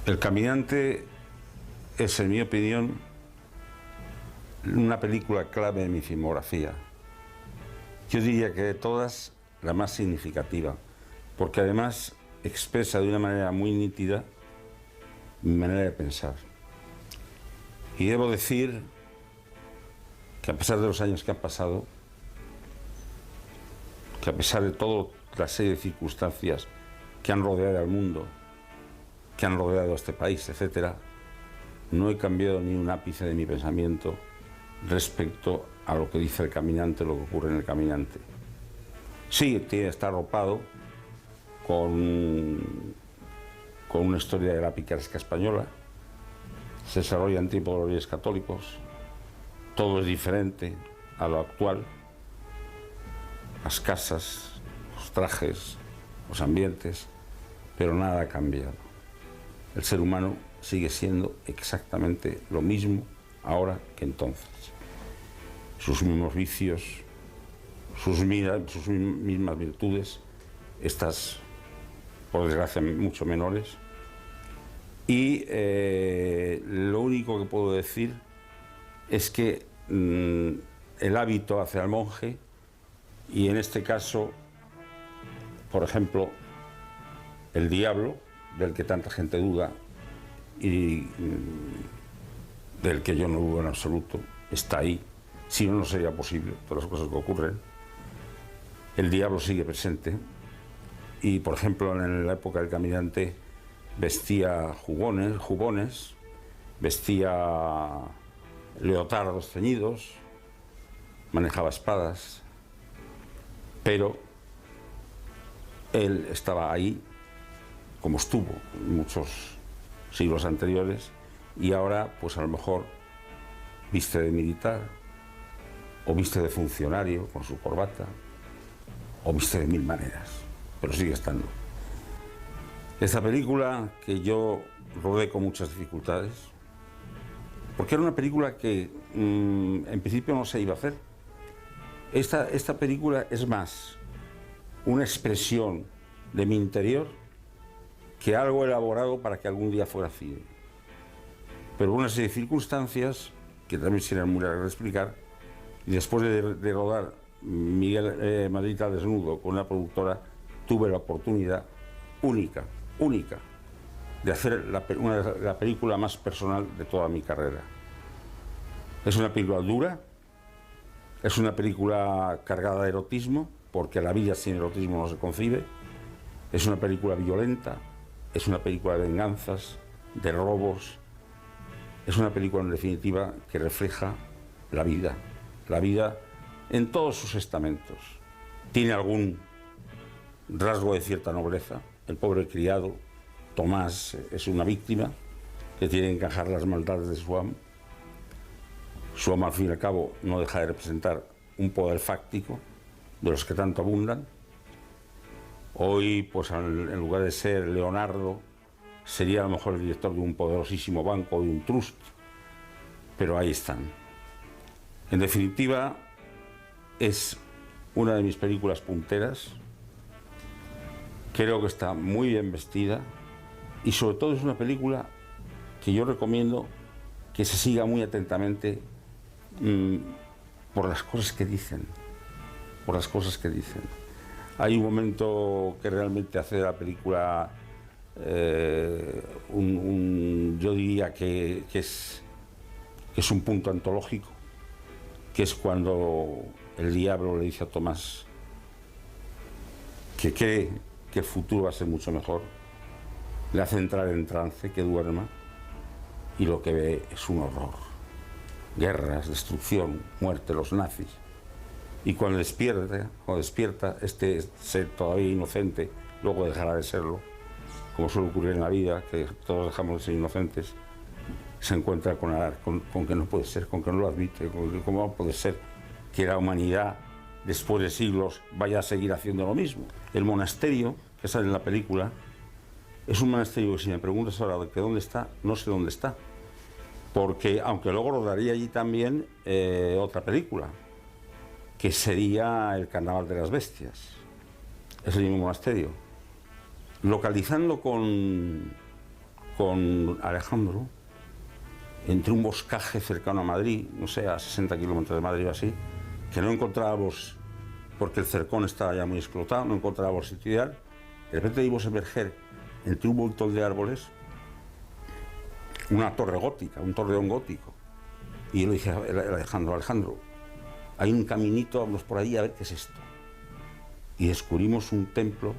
El Caminante es, en mi opinión, una película clave en mi filmografía. Yo diría que de todas, la más significativa, porque además expresa de una manera muy nítida mi manera de pensar. Y debo decir que a pesar de los años que han pasado, que a pesar de toda la serie de circunstancias que han rodeado al mundo, que han rodeado a este país, etc., no he cambiado ni un ápice de mi pensamiento respecto a lo que dice el Caminante, lo que ocurre en el Caminante. Sí, está arropado con una historia de la picaresca española, se desarrolla en tiempos de los Reyes Católicos, todo es diferente a lo actual, las casas, los trajes, los ambientes, pero nada ha cambiado. El ser humano sigue siendo exactamente lo mismo ahora que entonces. Sus mismos vicios, sus mismas virtudes, estas, por desgracia, mucho menores. Y lo único que puedo decir es que el hábito hace al monje, y en este caso, por ejemplo, el diablo, del que tanta gente duda y del que yo no dudo en absoluto, está ahí. Si no, no sería posible todas las cosas que ocurren. El diablo sigue presente y, por ejemplo, en la época del Caminante vestía jubones, vestía leotardos ceñidos, manejaba espadas, pero él estaba ahí como estuvo en muchos siglos anteriores, y ahora pues a lo mejor viste de militar, o viste de funcionario con su corbata, o viste de mil maneras, pero sigue estando. Esta película, que yo rodé con muchas dificultades, porque era una película que en principio no se iba a hacer. Esta película es más una expresión de mi interior que algo elaborado para que algún día fuera cine. Pero una serie de circunstancias que también serían muy largas de explicar, y después de rodar Miguel Madrid al desnudo con una productora, tuve la oportunidad única, de hacer la película más personal de toda mi carrera. Es una película dura, es una película cargada de erotismo, porque la vida sin erotismo no se concibe, es una película violenta, es una película de venganzas, de robos, es una película en definitiva que refleja la vida en todos sus estamentos. Tiene algún rasgo de cierta nobleza. El pobre criado, Tomás, es una víctima que tiene que encajar las maldades de su amo. Su amo, al fin y al cabo, no deja de representar un poder fáctico de los que tanto abundan. Hoy, pues en lugar de ser Leonardo, sería a lo mejor el director de un poderosísimo banco, de un trust, pero ahí están. En definitiva, es una de mis películas punteras. Creo que está muy bien vestida y sobre todo es una película que yo recomiendo que se siga muy atentamente por las cosas que dicen, Hay un momento que realmente hace de la película yo diría que es un punto antológico, que es cuando el diablo le dice a Tomás que cree que el futuro va a ser mucho mejor, le hace entrar en trance, que duerma, y lo que ve es un horror. Guerras, destrucción, muerte, los nazis. Y cuando despierta, este ser todavía inocente, luego dejará de serlo, como suele ocurrir en la vida, que todos dejamos de ser inocentes, se encuentra con que no puede ser, con que no lo admite, con que cómo puede ser que la humanidad, después de siglos, vaya a seguir haciendo lo mismo. El monasterio, que sale en la película, es un monasterio que, si me preguntas ahora de que dónde está, no sé dónde está, porque aunque luego rodaría allí también otra película, que sería El Carnaval de las Bestias. Es el mismo monasterio. Localizando con con Alejandro entre un boscaje cercano a Madrid, no sé, a 60 kilómetros de Madrid o así, que no encontrábamos, porque el cercón estaba ya muy explotado, no encontrábamos sitio ideal. De repente vimos emerger entre un montón de árboles una torre gótica, un torreón gótico. Y yo le dije a Alejandro, hay un caminito, vamos por ahí a ver qué es esto. Y descubrimos un templo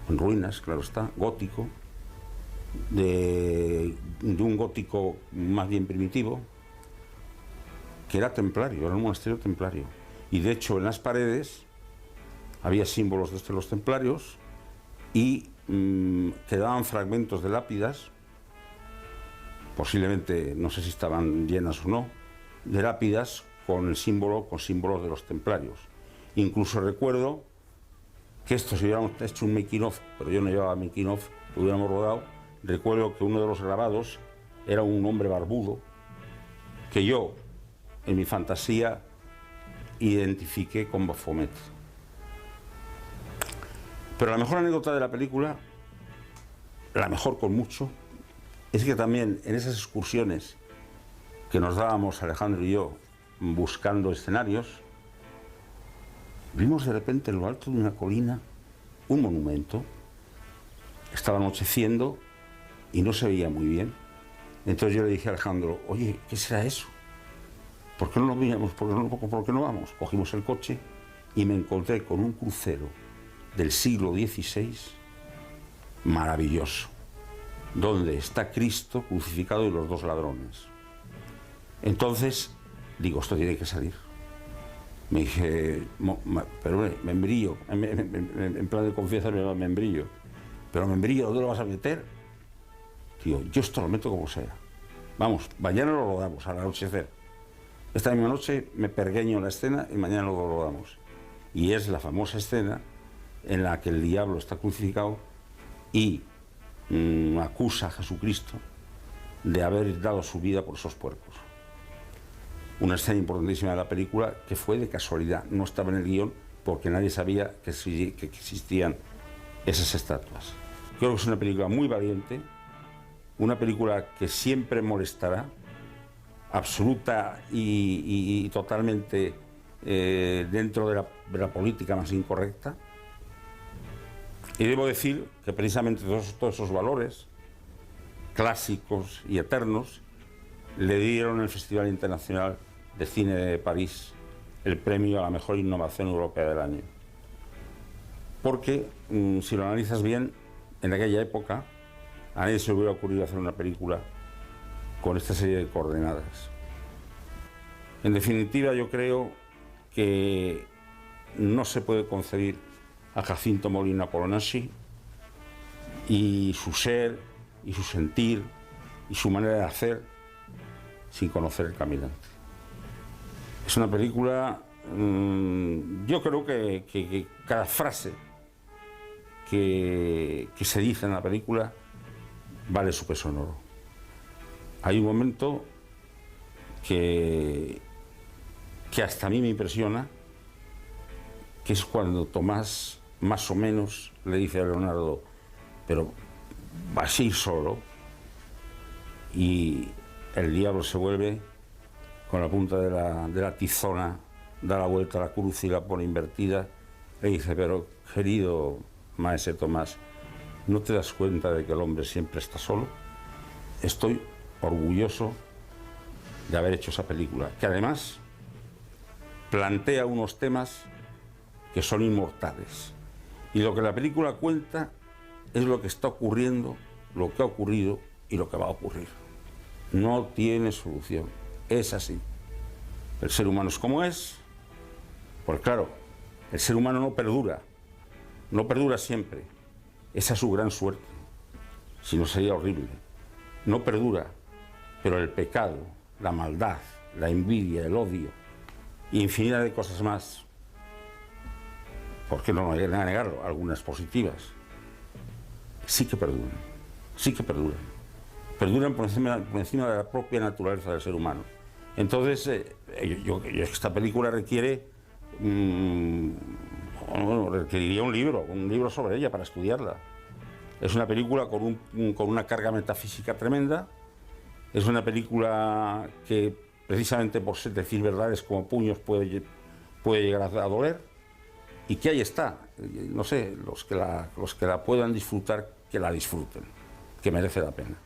en ruinas, claro está, gótico, de un gótico más bien primitivo, que era templario, era un monasterio templario. Y de hecho en las paredes había símbolos de los templarios y quedaban fragmentos de lápidas, posiblemente, no sé si estaban llenas o no, de lápidas con símbolos de los templarios. Incluso recuerdo que esto, si hubiéramos hecho un making of, pero yo no llevaba making of, lo hubiéramos rodado, recuerdo que uno de los grabados era un hombre barbudo que yo, en mi fantasía, identifiqué con Baphomet. Pero la mejor anécdota de la película, la mejor con mucho, es que también en esas excursiones que nos dábamos Alejandro y yo buscando escenarios, vimos de repente en lo alto de una colina un monumento. Estaba anocheciendo y no se veía muy bien. Entonces yo le dije a Alejandro, oye, ¿qué será eso? ¿Por qué no lo miramos? ¿Por qué no vamos? Cogimos el coche y me encontré con un crucero del siglo XVI maravilloso, donde está Cristo crucificado y los dos ladrones. Entonces digo, esto tiene que salir. Me dije, pero membrillo, en plan de confianza me membrillo. Pero membrillo, ¿dónde lo vas a meter? Tío, yo esto lo meto como sea. Vamos, mañana lo rodamos al anochecer. Esta misma noche me pergueño la escena y mañana lo rodamos. Y es la famosa escena en la que el diablo está crucificado y acusa a Jesucristo de haber dado su vida por esos puercos. Una escena importantísima de la película que fue de casualidad, no estaba en el guión porque nadie sabía que existían esas estatuas. Creo que es una película muy valiente, una película que siempre molestará, absoluta y totalmente dentro de la política más incorrecta. Y debo decir que precisamente todos esos valores clásicos y eternos le dieron el Festival Internacional de Cine de París el premio a la mejor innovación europea del año. Porque, si lo analizas bien, en aquella época a nadie se le hubiera ocurrido hacer una película con esta serie de coordenadas. En definitiva, yo creo que no se puede concebir a Jacinto Molina Polonasi y su ser, y su sentir, y su manera de hacer, sin conocer El Caminante. Es una película, yo creo que cada frase que se dice en la película vale su peso en oro. Hay un momento que hasta a mí me impresiona, que es cuando Tomás, más o menos, le dice a Leonardo, pero vas a ir solo, y el diablo se vuelve con la punta de la tizona, da la vuelta a la cruz y la pone invertida, le dice, pero querido maese Tomás, ¿no te das cuenta de que el hombre siempre está solo? Estoy orgulloso de haber hecho esa película, que además plantea unos temas que son inmortales. Y lo que la película cuenta es lo que está ocurriendo, lo que ha ocurrido y lo que va a ocurrir. No tiene solución, es así. El ser humano es como es, pues claro, el ser humano no perdura siempre. Esa es su gran suerte, si no sería horrible. No perdura, pero el pecado, la maldad, la envidia, el odio y infinidad de cosas más, ¿por qué no negarlo? Algunas positivas, sí que perduran, sí que perduran. Perduran por encima de la propia naturaleza del ser humano. Entonces, esta película requiere, requeriría un libro sobre ella para estudiarla. Es una película con una carga metafísica tremenda. Es una película que, precisamente por decir verdades como puños, puede llegar a doler. Y que ahí está. No sé, los que la puedan disfrutar, que la disfruten, que merece la pena.